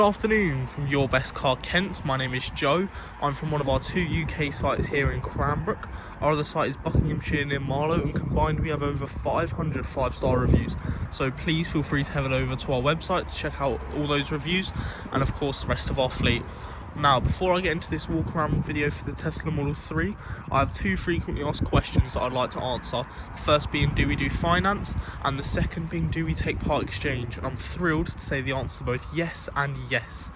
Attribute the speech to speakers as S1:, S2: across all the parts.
S1: Good afternoon from Your Best Car Kent. My name is Joe. I'm from one of our two UK sites here in Cranbrook. Our other site is Buckinghamshire near Marlow, and combined we have over 500 5-star reviews. So please feel free to head over to our website to check out all those reviews and of course the rest of our fleet. Now, before I get into this walk around video for the Tesla Model 3, I have two frequently asked questions that I'd like to answer. The first being, do we do finance? And the second being, do we take part exchange? And I'm thrilled to say the answer to both yes and yes.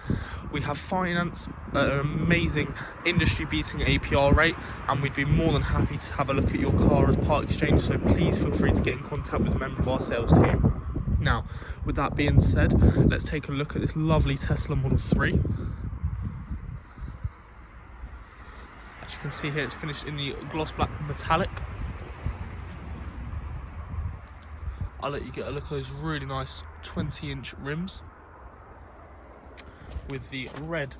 S1: We have finance at an amazing industry-beating APR rate, and we'd be more than happy to have a look at your car as part exchange, so please feel free to get in contact with a member of our sales team. Now, with that being said, let's take a look at this lovely Tesla Model 3. As you can see here, it's finished in the gloss black metallic. I'll let you get a look at those really nice 20-inch rims with the red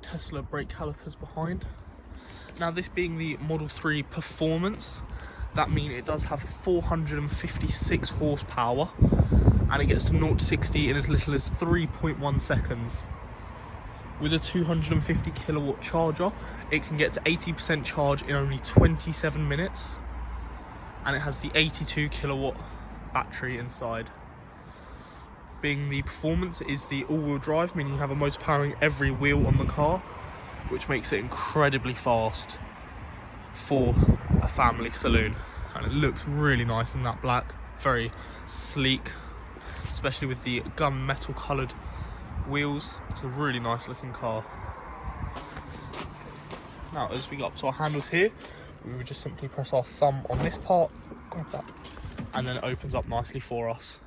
S1: Tesla brake calipers behind. Now, this being the Model 3 Performance, that means it does have 456 horsepower and it gets to 0 to 60 in as little as 3.1 seconds. With a 250 kilowatt charger, it can get to 80% charge in only 27 minutes, and it has the 82 kilowatt battery inside. Being the Performance, it is the all-wheel drive, meaning you have a motor powering every wheel on the car, which makes it incredibly fast for a family saloon. And it looks really nice in that black, very sleek, especially with the gunmetal coloured wheels. It's a really nice looking car. Now, as we get up to our handles here, we would just simply press our thumb on this part, grab that, and then it opens up nicely for us.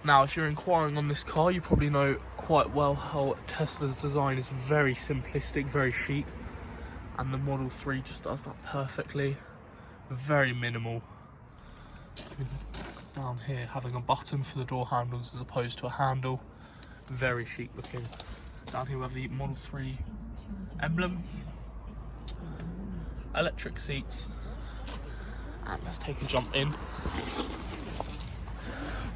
S1: Now, if you're inquiring on this car, you probably know quite well how Tesla's design is very simplistic, very chic, and the Model 3 just does that perfectly. Very minimal. Down here, having a button for the door handles as opposed to a handle. Very chic looking. Down here we have the Model 3 emblem. Electric seats. And let's take a jump in.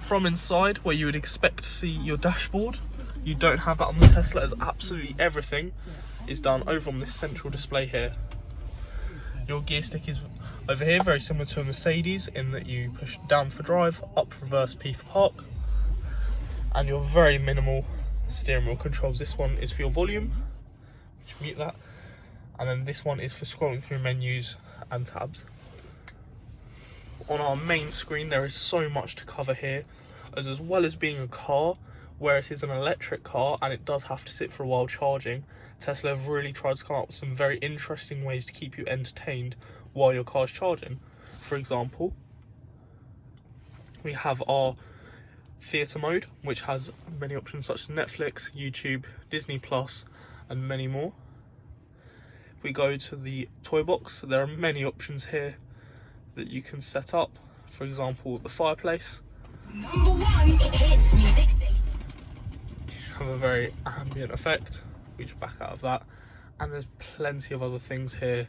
S1: From inside, where you would expect to see your dashboard, you don't have that on the Tesla, as absolutely everything is done over on this central display here. Your gear stick is over here, very similar to a Mercedes, in that you push down for drive, up for reverse, P for park, and your very minimal steering wheel controls. This one is for your volume, which mute that, and then this one is for scrolling through menus and tabs. On our main screen, there is so much to cover here, as well as being a car, where it is an electric car and it does have to sit for a while charging, Tesla have really tried to come up with some very interesting ways to keep you entertained while your car's charging. For example, we have our theatre mode, which has many options such as Netflix, YouTube, Disney Plus, and many more. If we go to the toy box, there are many options here that you can set up. For example, the fireplace. #1 hits music. Have a very ambient effect. We just back out of that, and there's plenty of other things here,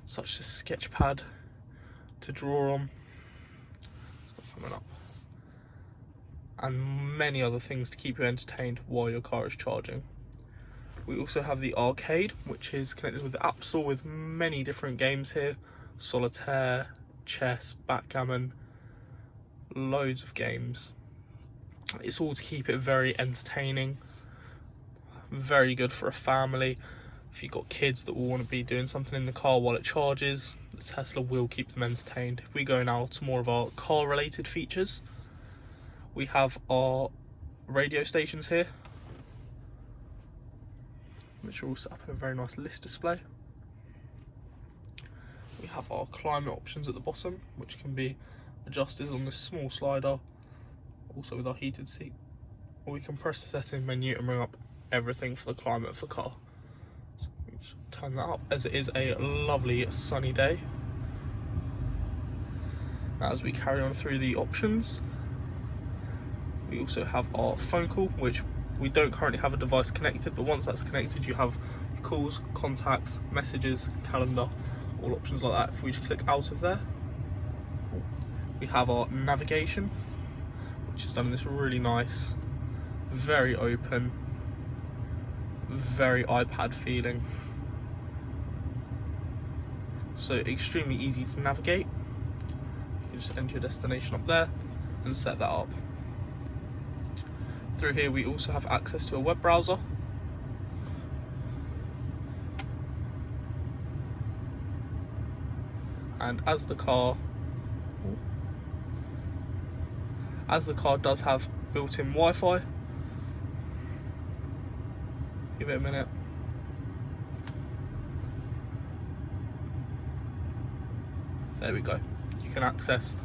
S1: such as sketch pad to draw on, stuff coming up, and many other things to keep you entertained while your car is charging. We also have the arcade, which is connected with the App Store with many different games here: solitaire, chess, backgammon, loads of games. It's all to keep it very entertaining, very good for a family. If you've got kids that will want to be doing something in the car while it charges, the Tesla will keep them entertained. If we go now to more of our car related features, we have our radio stations here, which are all set up in a very nice list display. We have our climate options at the bottom, which can be adjusted on this small slider, also with our heated seat. Or we can press the setting menu and bring up everything for the climate of the car. So we just turn that up, as it is a lovely sunny day. Now, as we carry on through the options, we also have our phone call, which we don't currently have a device connected, but once that's connected, you have calls, contacts, messages, calendar, all options like that. If we just click out of there, we have our navigation, which is done in this really nice very open, very iPad feeling. So extremely easy to navigate. You just enter your destination up there and set that up. Through here we also have access to a web browser. And as the car does have built-in Wi-Fi, give it a minute. There we go. You can access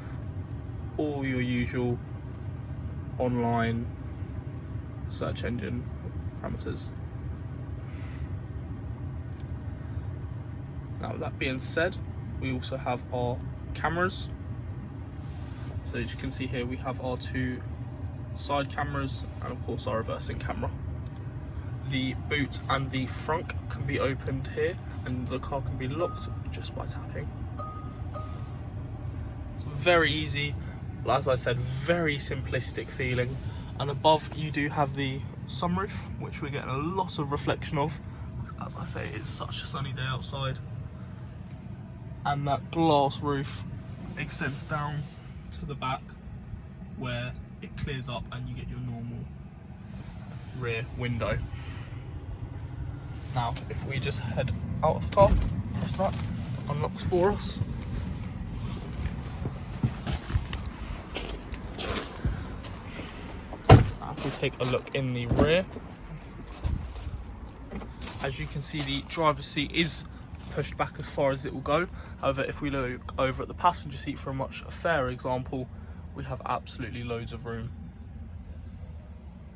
S1: all your usual online search engine parameters. Now, with that being said, we also have our cameras. So as you can see here, we have our 2 side cameras and of course our reversing camera. The boot and the front can be opened here, and the car can be locked just by tapping. It's very easy, as I said, very simplistic feeling. And above you do have the sunroof, which we're getting a lot of reflection of. As I say, it's such a sunny day outside. And that glass roof extends down to the back where it clears up and you get your normal rear window. Now, if we just head out of the car, press that, unlocks for us. Now, if we take a look in the rear, as you can see, the driver's seat is pushed back as far as it will go. However, if we look over at the passenger seat for a much fairer example, we have absolutely loads of room.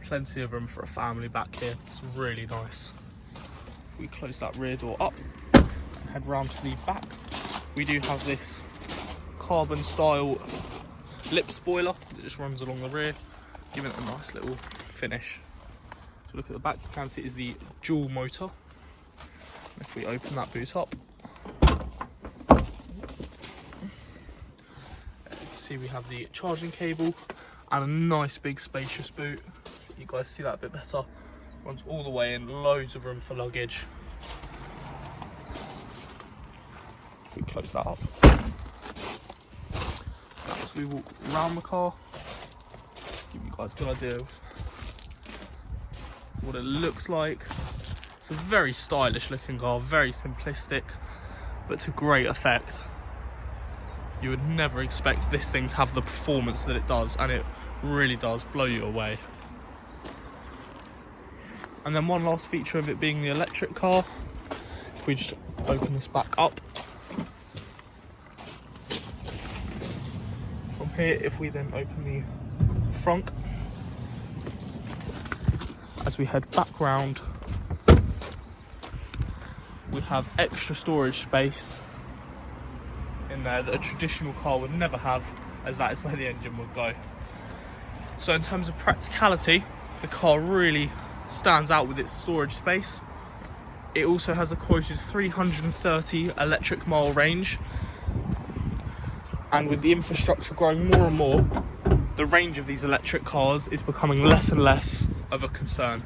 S1: Plenty of room for a family back here. It's really nice. If we close that rear door up and head round to the back, we do have this carbon style lip spoiler that just runs along the rear, giving it a nice little finish. So look at the back, you can see it is the dual motor. If we open that boot up, you can see we have the charging cable and a nice big spacious boot. You guys see that a bit better. Runs all the way in, loads of room for luggage. If we close that up, as we walk around the car, give you guys a good idea of what it looks like. It's a very stylish looking car, very simplistic, but to great effect. You would never expect this thing to have the performance that it does, and it really does blow you away. And then one last feature of it being the electric car, if we just open this back up. From here, if we then open the front, as we head back round, we have extra storage space in there that a traditional car would never have, as that is where the engine would go. So in terms of practicality, the car really stands out with its storage space. It also has a quoted 330 electric mile range, and with the infrastructure growing more and more, the range of these electric cars is becoming less and less of a concern.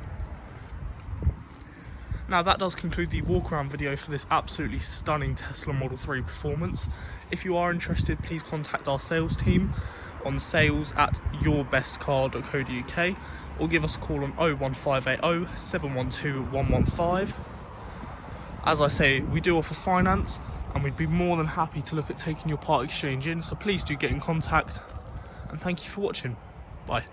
S1: Now that does conclude the walk around video for this absolutely stunning Tesla Model 3 performance. If you are interested, please contact our sales team on sales@yourbestcar.co.uk or give us a call on 01580 712 115. As I say, we do offer finance and we'd be more than happy to look at taking your part exchange in, so please do get in contact, and thank you for watching. Bye.